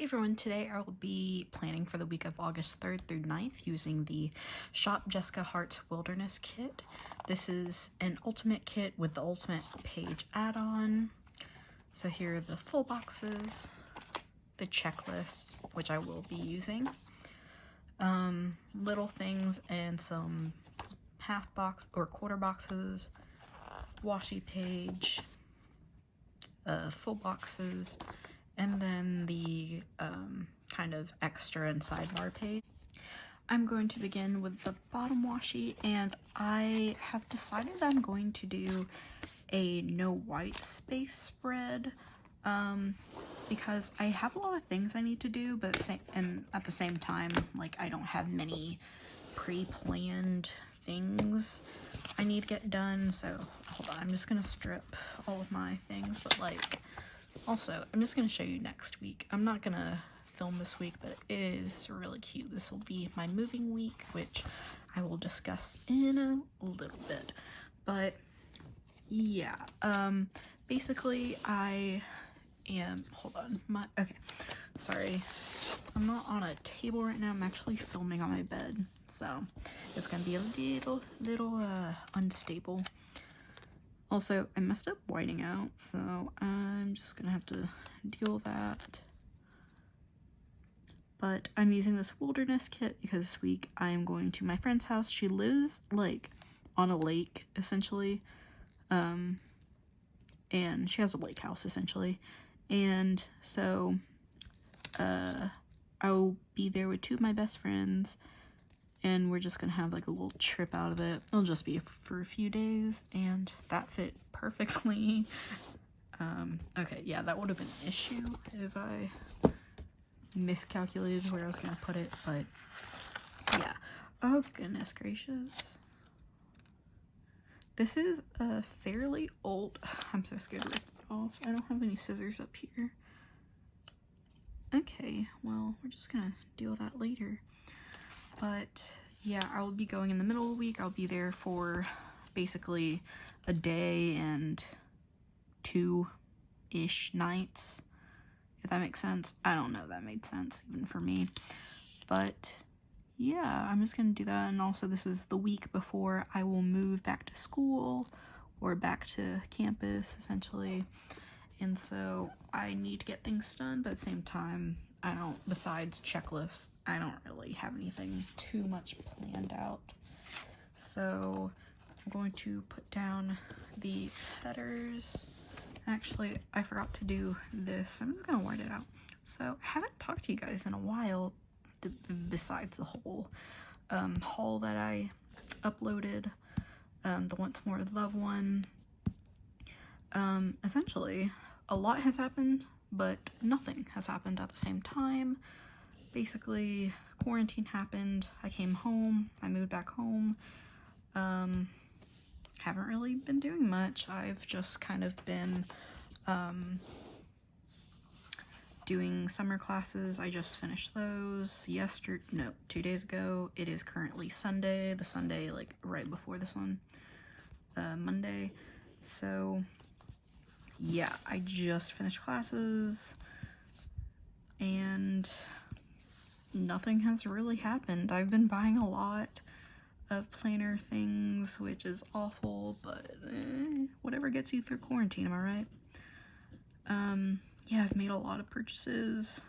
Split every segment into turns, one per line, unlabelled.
everyone, today I will be planning for the week of August 3rd through 9th using the ShopJessicaHearts Wilderness Kit. This is an ultimate kit with the ultimate page add-on. So here are the full boxes, the checklist, which I will be using, little things and some half box or quarter boxes, washi page, full boxes, and then the kind of extra and sidebar page. I'm going to begin with the bottom washi, and I have decided that I'm going to do a no white space spread because I have a lot of things I need to do, but at the same time, like, I don't have many pre-planned things I need to get done. So hold on, I'm just gonna strip all of my things, but like, also, I'm just going to show you next week. I'm not going to film this week, but it is really cute. This will be my moving week, which I will discuss in a little bit. But yeah, basically I am, hold on, okay, sorry. I'm not on a table right now. I'm actually filming on my bed, so it's going to be a little unstable. Also, I messed up whiting out, so I'm just gonna have to deal with that. But I'm using this wilderness kit because this week I am going to my friend's house. She lives, like, on a lake, essentially. And she has a lake house, essentially. And so, I'll be there with two of my best friends, and we're just gonna have like a little trip out of it. It'll just be for a few days, and that fit perfectly. Okay, yeah, that would have been an issue if I miscalculated where I was gonna put it, but yeah. Oh goodness gracious. This is a fairly old, I'm so scared to rip it off. I don't have any scissors up here. Okay, well, we're just gonna deal with that later. But yeah, I will be going in the middle of the week. I'll be there for basically a day and 2-ish nights, if that makes sense. I don't know if that made sense even for me. But yeah, I'm just gonna do that. And also, this is the week before I will move back to school or back to campus, essentially. And so I need to get things done, but at the same time, besides checklists, I don't really have anything too much planned out. So I'm going to put down the headers. Actually, I forgot to do this. I'm just gonna white it out. So I haven't talked to you guys in a while, besides the whole haul that I uploaded, the Once More Love one. Essentially, a lot has happened, but nothing has happened at the same time. Basically, quarantine happened, I came home, I moved back home. Haven't really been doing much. I've just kind of been doing summer classes. I just finished those 2 days ago. It is currently Sunday, the Sunday like right before this one, Monday. So yeah, I just finished classes, and nothing has really happened. I've been buying a lot of planner things, which is awful, but whatever gets you through quarantine, am I right? Yeah, I've made a lot of purchases.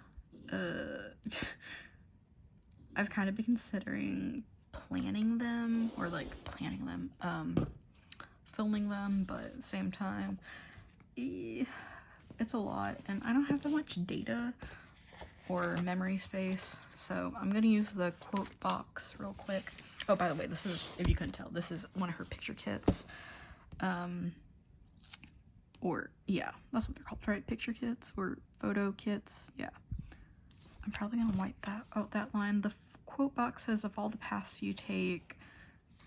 I've kind of been considering planning them, or like filming them, but at the same time, it's a lot, and I don't have that much data or memory space, so I'm gonna use the quote box real quick. Oh, by the way, this is, if you couldn't tell, this is one of her picture kits. Or yeah, that's what they're called, right? Picture kits or photo kits. Yeah, I'm probably gonna white that line. The quote box says, "Of all the paths you take,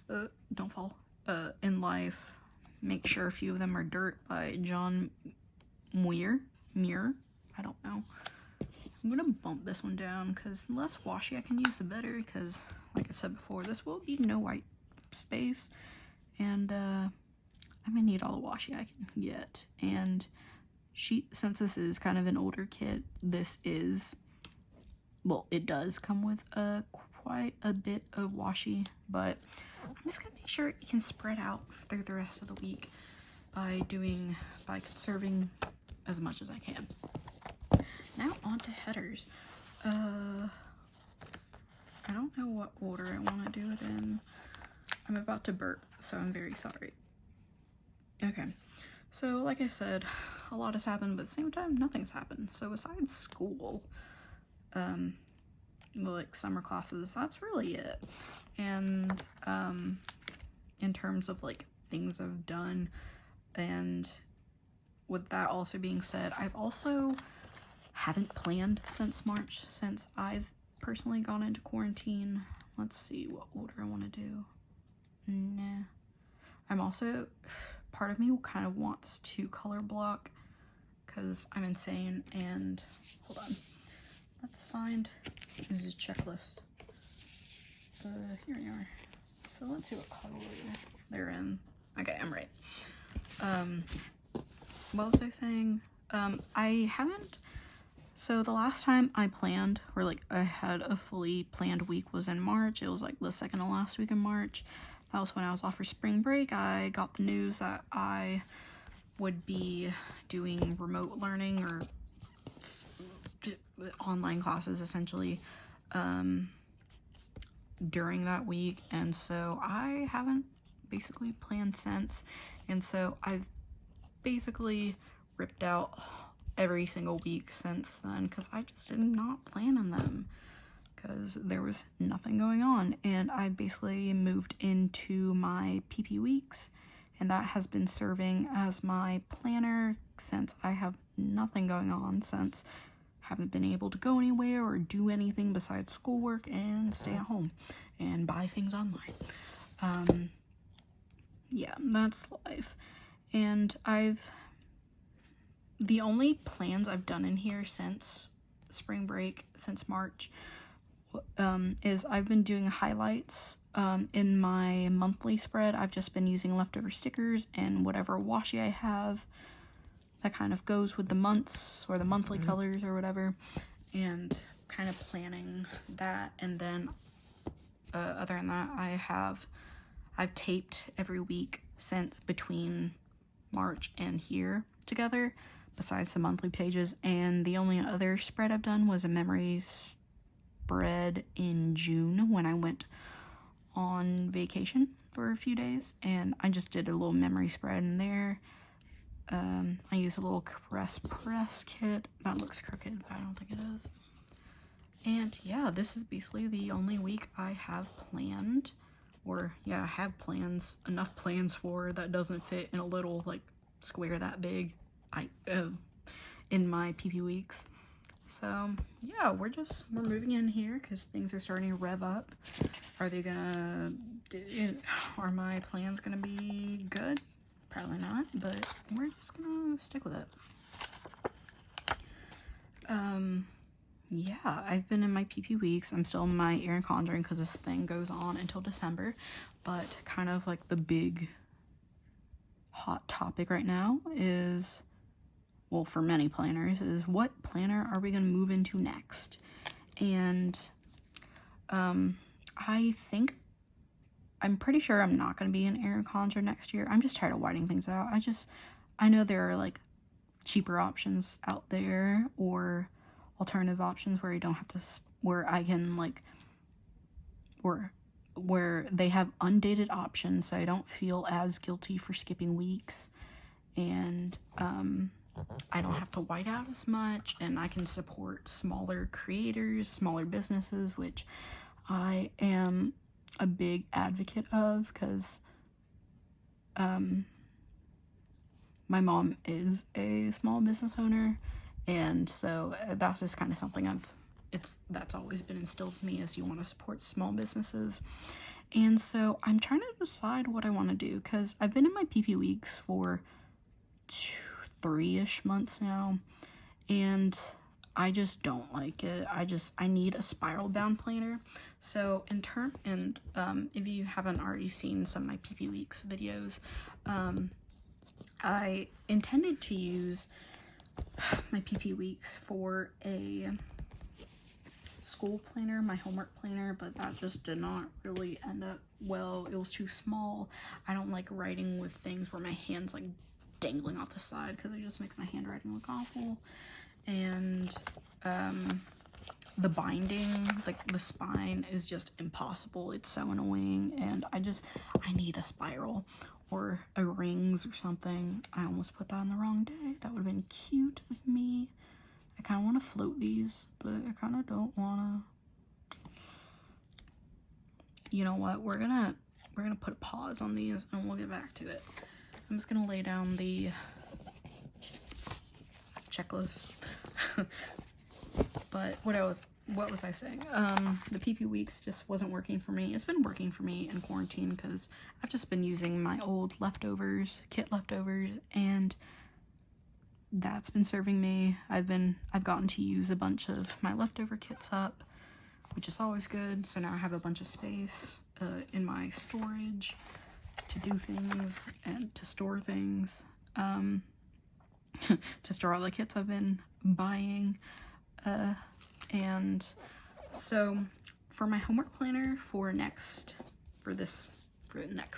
don't fall in life, make sure a few of them are dirt," by John Muir. I don't know. I'm gonna bump this one down because the less washi I can use, the better, because like I said before, this will be no white space, and I'm gonna need all the washi I can get. And since this is kind of an older kit, this is well, it does come with quite a bit of washi, but I'm just gonna make sure it can spread out through the rest of the week by conserving as much as I can. Now on to headers. I don't know what order I want to do it in. I'm about to burp, so I'm very sorry. Okay, so like I said, a lot has happened, but at the same time, nothing's happened. So besides school, like summer classes, that's really it. And in terms of like things I've done, and with that also being said, I've also haven't planned since March, since I've personally gone into quarantine. Let's see what order I want to do. Nah. I'm also, part of me kind of wants to color block because I'm insane, and hold on. Let's find, this is a checklist. Here we are. So let's see what color they're in. Okay, I'm right. What was I saying? I haven't, so the last time I planned, or like I had a fully planned week, was in March. It was like the second to last week in March. That was when I was off for spring break. I got the news that I would be doing remote learning or online classes essentially during that week, and so I haven't basically planned since, and so I've basically ripped out every single week since then because I just did not plan on them because there was nothing going on, and I basically moved into my PP weeks, and that has been serving as my planner since I have nothing going on, since I haven't been able to go anywhere or do anything besides schoolwork and stay at home and buy things online. Yeah, that's life. And the only plans I've done in here since spring break, since March, is I've been doing highlights in my monthly spread. I've just been using leftover stickers and whatever washi I have that kind of goes with the months or the monthly colors or whatever, and kind of planning that. And then other than that, I've taped every week since between March and here together, besides the monthly pages. And the only other spread I've done was a memories spread in June when I went on vacation for a few days, and I just did a little memory spread in there. I used a little press kit. That looks crooked, but I don't think it is. And yeah, this is basically the only week I have planned, or yeah, I have enough plans for that doesn't fit in a little like square that big in my PP weeks. So yeah, we're moving in here because things are starting to rev up. Are my plans gonna be good? Probably not, but we're just gonna stick with it. Yeah, I've been in my PP weeks. I'm still in my Erin Conjuring because this thing goes on until December, but kind of like the big hot topic right now is, well, for many planners, is what planner are we going to move into next? And I'm pretty sure I'm not going to be in Erin Conjure next year. I'm just tired of whiting things out. I know there are like cheaper options out there, or alternative options where you don't have to, where I can like, where they have undated options so I don't feel as guilty for skipping weeks, and I don't have to white out as much, and I can support smaller creators, smaller businesses, which I am a big advocate of because my mom is a small business owner, and so that's just kind of something that's always been instilled in me, is you want to support small businesses. And so I'm trying to decide what I want to do because I've been in my PP weeks for 3-ish months now, and I just don't like it. I need a spiral bound planner. So if you haven't already seen some of my PP weeks videos, I intended to use my PP weeks for a school planner, my homework planner, but that just did not really end up well. It was too small. I don't like writing with things where my hand's like dangling off the side because it just makes my handwriting look awful. And the binding, like the spine, is just impossible. It's so annoying, and I need a spiral or a rings or something. I almost put that on the wrong day. That would have been cute of me. I kind of want to float these, but I kind of don't want to. You know what? We're gonna put a pause on these, and we'll get back to it. I'm just gonna lay down the checklist. But what was I saying? The PP Weeks just wasn't working for me. It's been working for me in quarantine because I've just been using my old leftovers, kit leftovers, and that's been serving me. I've gotten to use a bunch of my leftover kits up, which is always good. So now I have a bunch of space in my storage to do things and to store things, to store all the kits I've been buying. And so for my homework planner for the next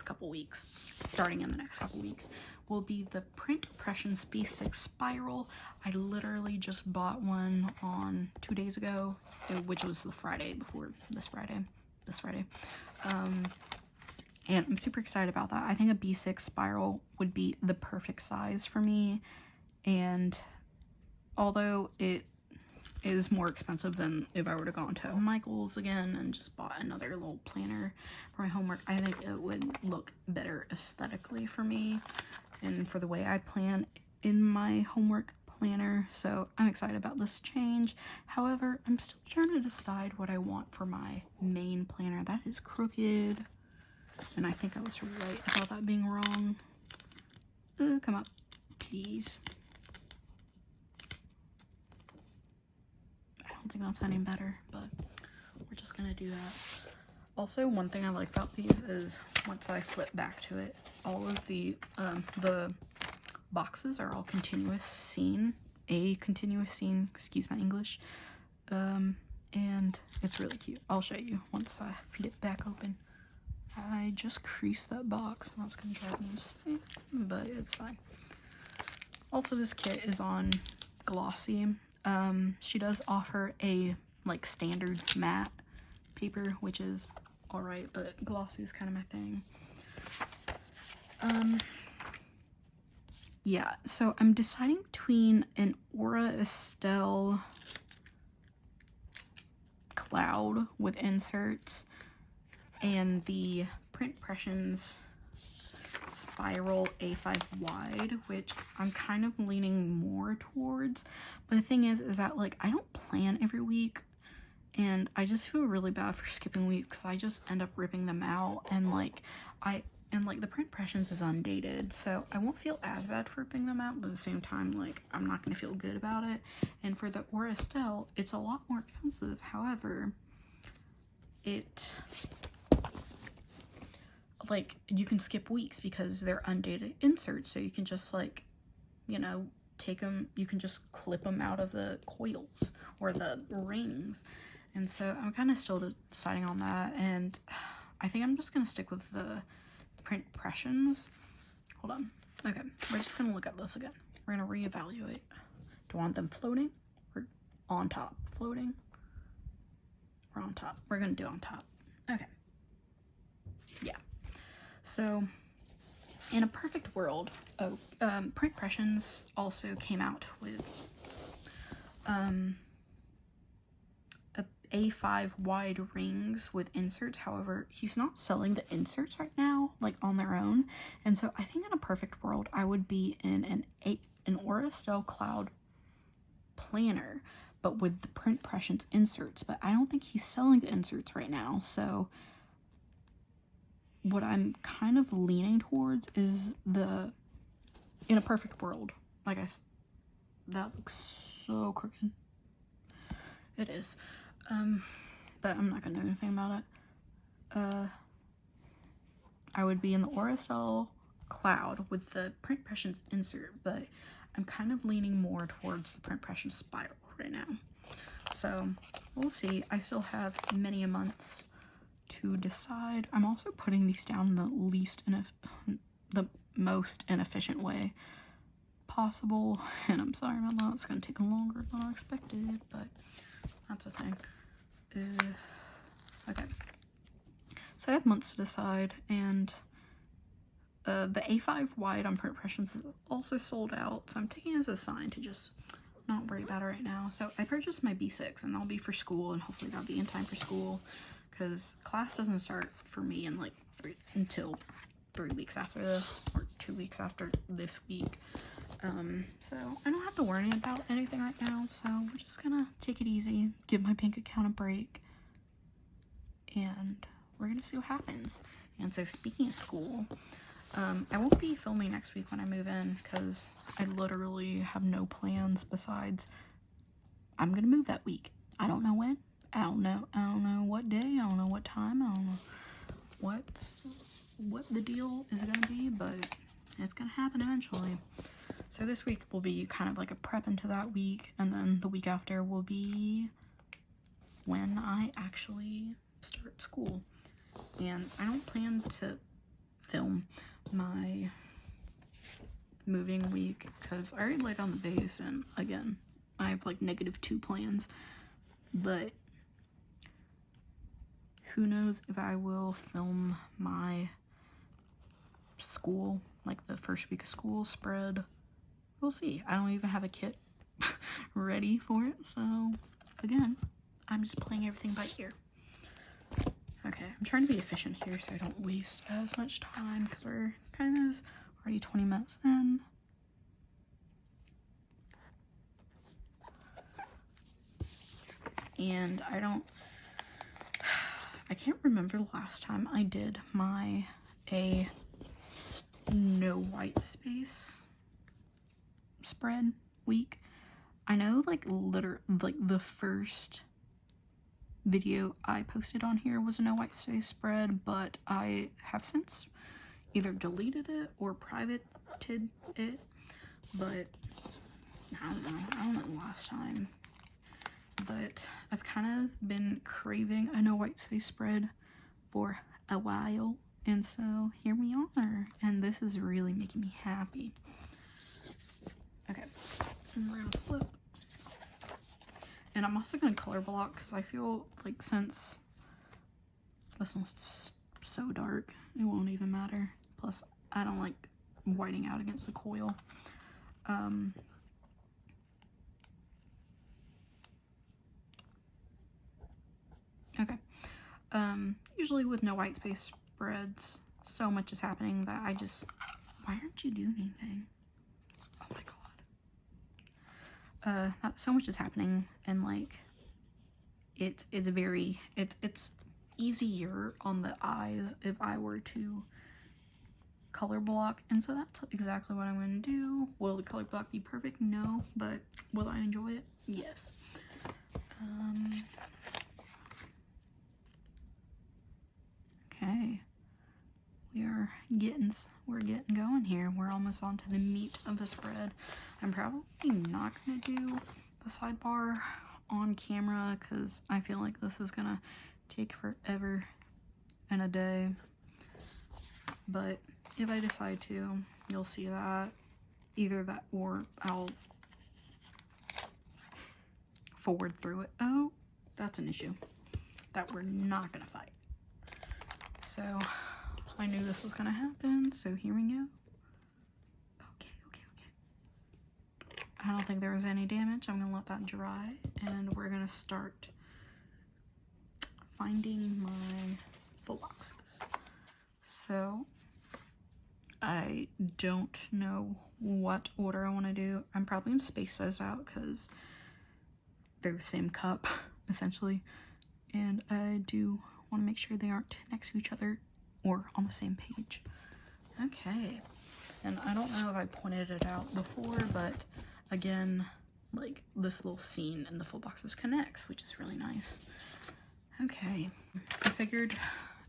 couple weeks, starting in the next couple weeks, will be the Print Impressions B6 Spiral. I literally just bought one on 2 days ago, which was the Friday before this Friday. And I'm super excited about that. I think a B6 spiral would be the perfect size for me, and although it is more expensive than if I were to go into Michael's again and just bought another little planner for my homework, I think it would look better aesthetically for me and for the way I plan in my homework planner. So I'm excited about this change. However, I'm still trying to decide what I want for my main planner. That is crooked, and I think I was right about that being wrong. Come up, please. I don't think that's any better, but we're just gonna do that. Also, one thing I like about these is once I flip back to it, all of the boxes are all continuous scene, excuse my English, and it's really cute. I'll show you once I flip back open. I just creased that box, and that's gonna drive me insane, but it's fine. Also, this kit is on glossy. She does offer a like standard matte paper, which is alright, but glossy is kind of my thing. Yeah, so I'm deciding between an Aura Estelle Cloud with inserts and the Print Impressions Spiral A5 Wide, which I'm kind of leaning more towards. But the thing is that like I don't plan every week, and I just feel really bad for skipping weeks because I just end up ripping them out, and the Print Impressions is undated, so I won't feel as bad for ripping them out, but at the same time, like, I'm not going to feel good about it. And for the Aura Estelle, it's a lot more expensive. However, like, you can skip weeks because they're undated inserts, so you can just, like, you know, take them, you can just clip them out of the coils or the rings. And so I'm kind of still deciding on that, and I think I'm just going to stick with the Print Impressions. Hold on. Okay, we're just going to look at this again. We're going to reevaluate. Do I want them floating or on top? Floating or on top? We're going to do on top. Okay. Yeah. So, in a perfect world, Print Impressions also came out with A5 wide rings with inserts. However, he's not selling the inserts right now, like on their own. And so I think in a perfect world, I would be in an Aura Estelle Cloud planner, but with the Print Impressions inserts. But I don't think he's selling the inserts right now. So what I'm kind of leaning towards is in a perfect world. Like I said, that looks so crooked. It is. But I'm not gonna do anything about it. I would be in the Aura Estelle Cloud with the Print Impressions insert, but I'm kind of leaning more towards the Print Impressions Spiral right now. So we'll see. I still have many months to decide. I'm also putting these down the most inefficient way possible, and I'm sorry about that. It's gonna take longer than I expected, but that's a thing. Okay, so I have months to decide, and the A5 wide on Print Impressions is also sold out, so I'm taking it as a sign to just not worry about it right now. So I purchased my B6, and that'll be for school, and hopefully that'll be in time for school, because class doesn't start for me in like until 3 weeks after this, or 2 weeks after this week. So I don't have to worry about anything right now, so we're just gonna take it easy, give my bank account a break, and we're gonna see what happens. And so speaking of school, I won't be filming next week when I move in, because I literally have no plans besides I'm gonna move that week. I don't know when, I don't know what day, I don't know what time, I don't know what the deal is gonna be, but it's gonna happen eventually. So this week will be kind of like a prep into that week, and then the week after will be when I actually start school. And I don't plan to film my moving week because I already laid on the base, and again, I have like -2 plans, but who knows if I will film my school, like the first week of school spread. We'll see. I don't even have a kit ready for it, so again, I'm just playing everything by ear. Okay, I'm trying to be efficient here so I don't waste as much time, because we're kind of already 20 minutes in. And I can't remember the last time I did a no white space spread week. I know like the first video I posted on here was a no white space spread, but I have since either deleted it or privated it, but I don't know the last time. But I've kind of been craving a no white space spread for a while, and so here we are, and this is really making me happy. Okay, and we're gonna flip. And I'm also gonna color block, because I feel like since this one's so dark, it won't even matter. Plus, I don't like whiting out against the coil. Okay. Usually with no white space spreads, so much is happening that I just... Why aren't you doing anything? Oh my god. So much is happening, and like it's easier on the eyes if I were to color block, and so that's exactly what I'm going to do. Will the color block be perfect? No, but will I enjoy it? Yes. Okay, we're getting going here. We're almost on to the meat of the spread. I'm probably not going to do the sidebar on camera, because I feel like this is going to take forever and a day. But if I decide to, you'll see that. Either that, or I'll forward through it. Oh, that's an issue that we're not going to fight. So I knew this was going to happen, so here we go. Okay. I don't think there was any damage. I'm going to let that dry, and we're going to start finding my full boxes. So I don't know what order I want to do. I'm probably going to space those out because they're the same cup, essentially. And I do want to make sure they aren't next to each other or on the same page. Okay. And I don't know if I pointed it out before, but again, like this little scene in the full boxes connects, which is really nice. Okay. I figured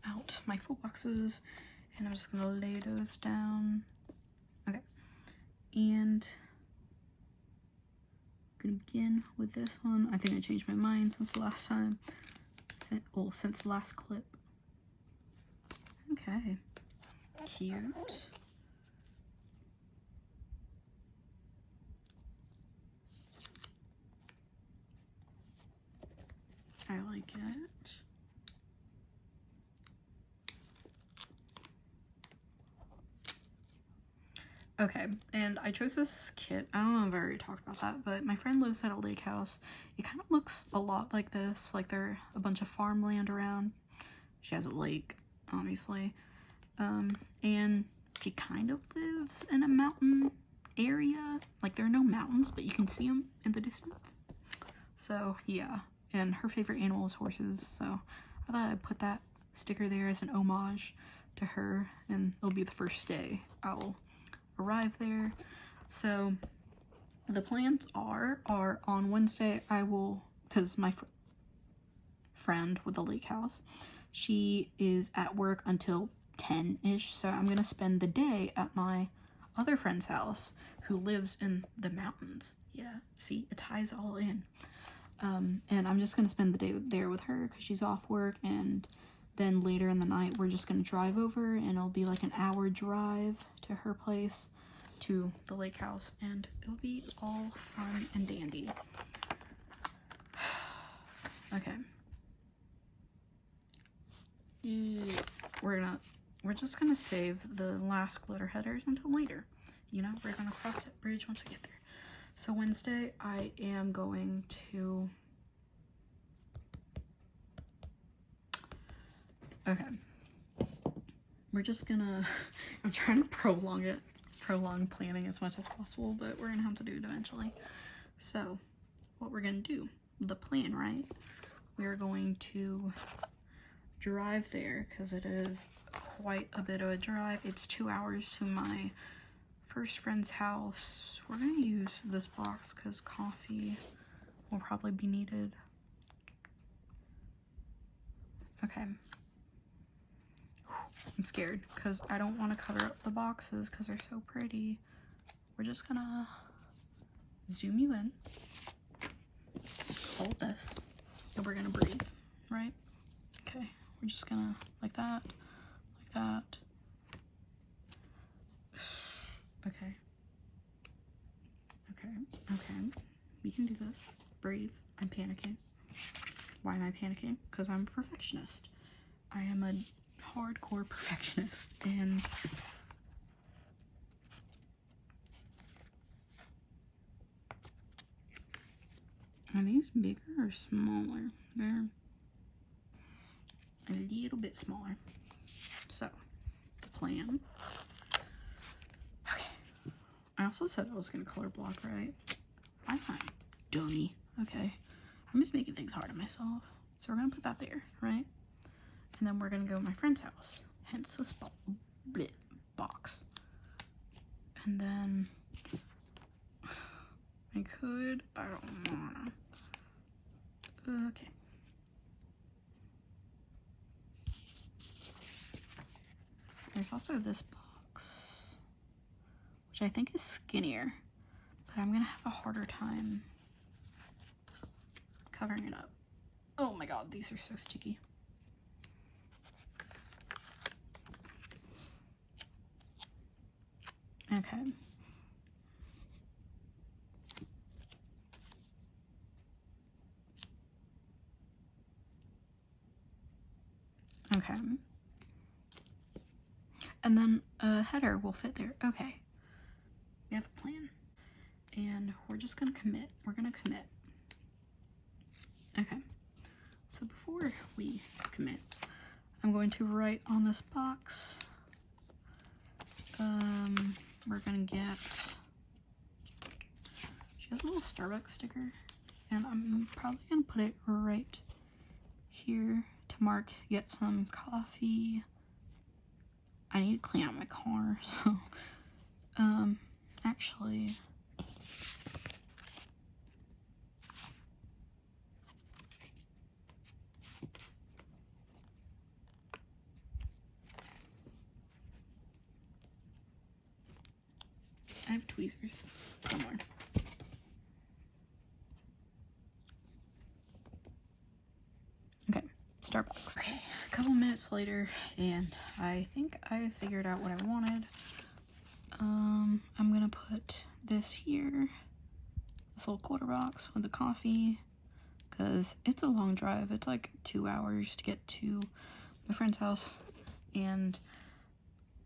out my full boxes, and I'm just gonna lay those down. Okay. And gonna begin with this one. I think I changed my mind since the last time. Since the last clip. Okay. Cute. I like it. Okay, and I chose this kit. I don't know if I already talked about that, but my friend lives at a lake house. It kind of looks a lot like this, like there are a bunch of farmland around. She has a lake, obviously. And she kind of lives in a mountain area. Like there are no mountains, but you can see them in the distance. So yeah, and her favorite animal is horses, so I thought I'd put that sticker there as an homage to her, and it'll be the first day I'll arrive there. So the plans are on Wednesday I will, because my friend with the lake house, she is at work until 10-ish, so I'm gonna spend the day at my other friend's house who lives in the mountains. Yeah, see, it ties all in. And I'm just gonna spend the day there with her because she's off work, and then later in the night we're just gonna drive over, and it'll be like an hour drive to her place to the lake house, and it'll be all fun and dandy. Okay. We're just gonna save the last glitter headers until later. You know, we're gonna cross that bridge once we get there. So Wednesday, I am going to... Okay. We're just gonna... I'm trying to prolong planning as much as possible, but we're gonna have to do it eventually. So, what we're gonna do, the plan, right? We're going to drive there, because it is quite a bit of a drive. It's 2 hours to my first friend's house. We're gonna use this box because coffee will probably be needed. Okay. I'm scared because I don't want to cover up the boxes because they're so pretty. We're just gonna zoom you in, hold this, and we're gonna breathe, right? Okay, we're just gonna, like that, like that. Okay. Okay, okay. We can do this. Breathe. I'm panicking. Why am I panicking? Because I'm a perfectionist. I am a hardcore perfectionist, and are these bigger or smaller? They're a little bit smaller. So, the plan. Okay. I also said I was gonna color block, right? I'm not a dummy. Okay. I'm just making things hard on myself. So we're gonna put that there, right? And then we're gonna go to my friend's house. Hence this box. And then I could, but I don't wanna. Okay. There's also this box, which I think is skinnier, but I'm gonna have a harder time covering it up. Oh my god, these are so sticky. Okay. Okay. And then a header will fit there. Okay. We have a plan. And we're just gonna commit. We're gonna commit. Okay. So before we commit, I'm going to write on this box. We're gonna get, she has a little Starbucks sticker, and I'm probably gonna put it right here to mark get some coffee. I need to clean out my car, so actually I have tweezers somewhere. Starbucks. Okay, a couple minutes later, and I think I figured out what I wanted. I'm gonna put this here, this little quarter box with the coffee, because it's a long drive. It's like 2 hours to get to my friend's house, and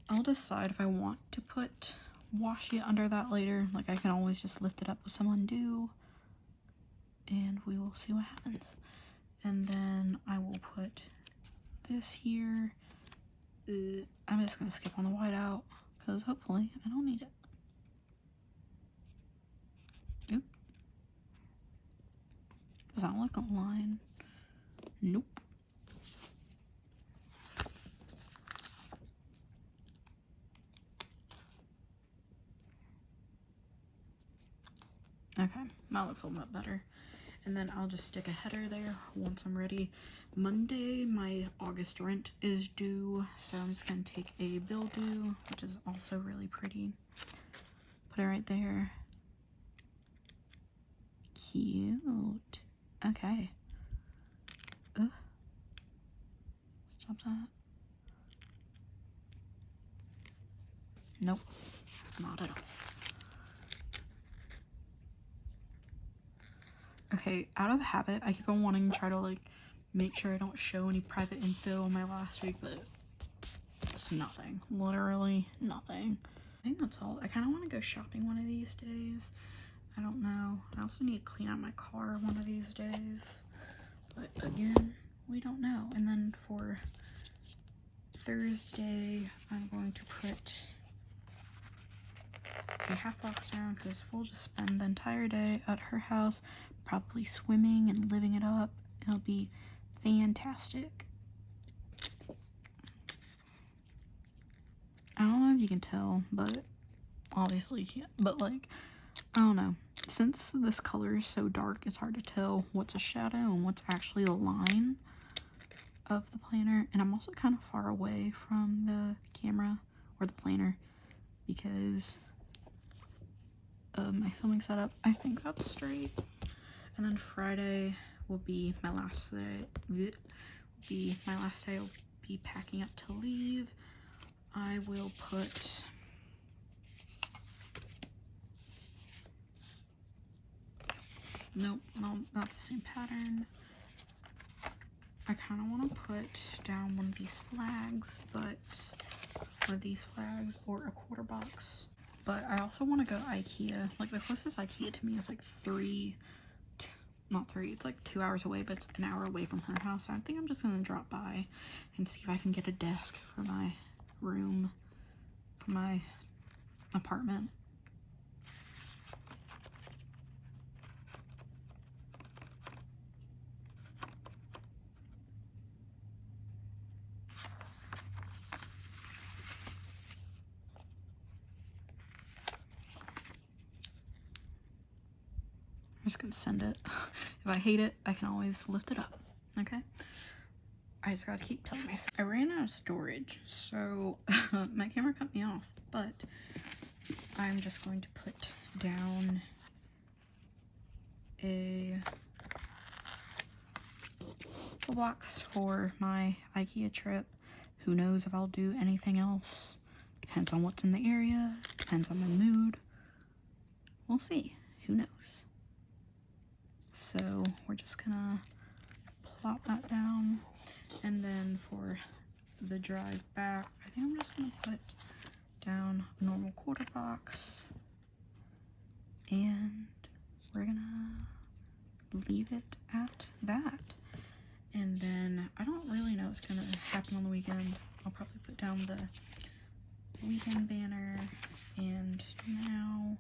I'll decide if I want to put washi under that later. Like, I can always just lift it up with some undo, and we will see what happens. And then I will put this here. I'm just gonna skip on the whiteout, because hopefully I don't need it. Oop. Does that look a line? Nope. Okay, that looks a little bit better. And then I'll just stick a header there once I'm ready. Monday, my August rent is due, so I'm just gonna take a bill due, which is also really pretty. Put it right there. Cute. Okay. Stop that. Nope, not at all. Okay, out of habit, I keep on wanting to try to like make sure I don't show any private info in my last week, but it's nothing. Literally nothing. I think that's all. I kind of want to go shopping one of these days. I don't know. I also need to clean out my car one of these days. But again, we don't know. And then for Thursday, I'm going to put a half box down because we'll just spend the entire day at her house, probably swimming and living it up. It'll be fantastic. I don't know if you can tell, but obviously you can't. But like, I don't know. Since this color is so dark, it's hard to tell what's a shadow and what's actually the line of the planner. And I'm also kind of far away from the camera or the planner because of my filming setup. I think that's straight. And then Friday will be my last day. I'll be packing up to leave. I will put nope, no, not the same pattern. I kind of want to put down one of these flags, but one of these flags or a quarter box. But I also want to go IKEA. Like, the closest IKEA to me is like it's like 2 hours away, but it's an hour away from her house. So I think I'm just gonna drop by and see if I can get a desk for my room, for my apartment. I'm just gonna send it. If I hate it, I can always lift it up, okay? I just gotta keep telling myself. I ran out of storage, so my camera cut me off, but I'm just going to put down a box for my IKEA trip. Who knows if I'll do anything else. Depends on what's in the area, depends on my mood. We'll see, who knows. So we're just gonna plop that down. And then for the drive back, I think I'm just gonna put down a normal quarter box. And we're gonna leave it at that. And then I don't really know what's gonna happen on the weekend. I'll probably put down the weekend banner, and now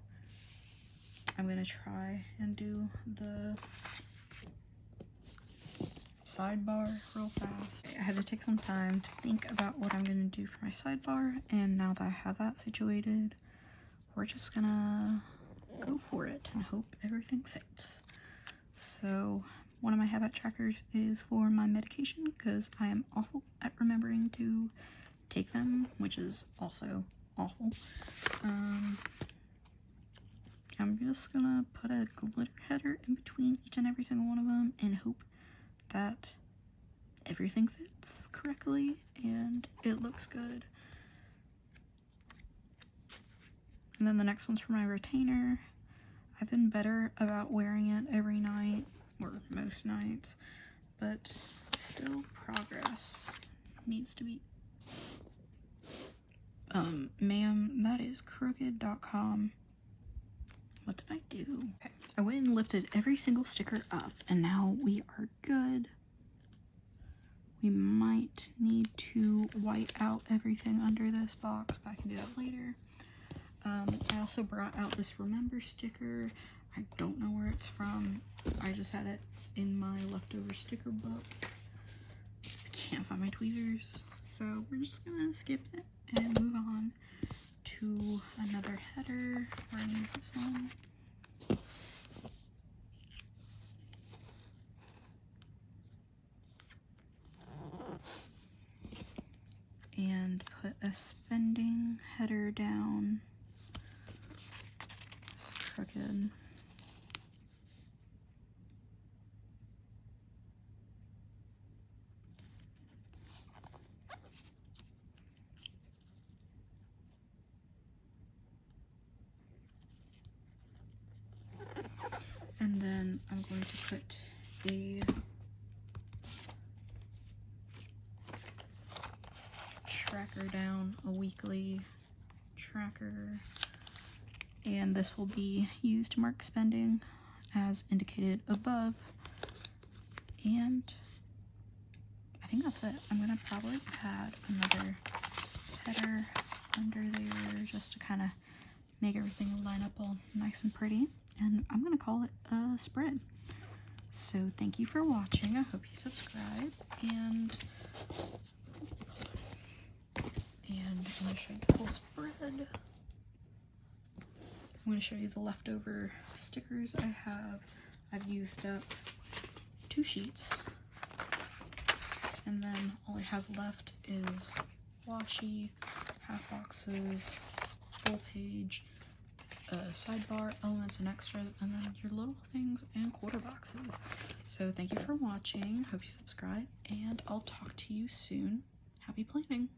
I'm gonna try and do the sidebar real fast. I had to take some time to think about what I'm gonna do for my sidebar, and now that I have that situated, we're just gonna go for it and hope everything fits. So one of my habit trackers is for my medication, because I am awful at remembering to take them, which is also awful. I'm just gonna put a glitter header in between each and every single one of them and hope that everything fits correctly and it looks good. And then the next one's for my retainer. I've been better about wearing it every night, or most nights, but still progress needs to be. Ma'am, that is crooked.com. What did I do? Okay. I went and lifted every single sticker up, and now we are good. We might need to white out everything under this box, but I can do that later. I also brought out this remember sticker. I don't know where it's from. I just had it in my leftover sticker book. I can't find my tweezers, so we're just gonna skip it and move on to another header. We're gonna use this one. And put a spending header down. It's crooked. And then I'm going to put a tracker down, a weekly tracker, and this will be used to mark spending as indicated above. And I think that's it. I'm gonna probably add another header under there just to kind of make everything line up all nice and pretty, and I'm gonna call it a spread. So thank you for watching. I hope you subscribe, and I'm going to show you the whole spread. I'm going to show you the leftover stickers I have. I've used up 2 sheets, and then all I have left is washi, half boxes, full page, sidebar, elements and extras, and then your little things and quarter boxes. So thank you for watching. Hope you subscribe, and I'll talk to you soon. Happy planning!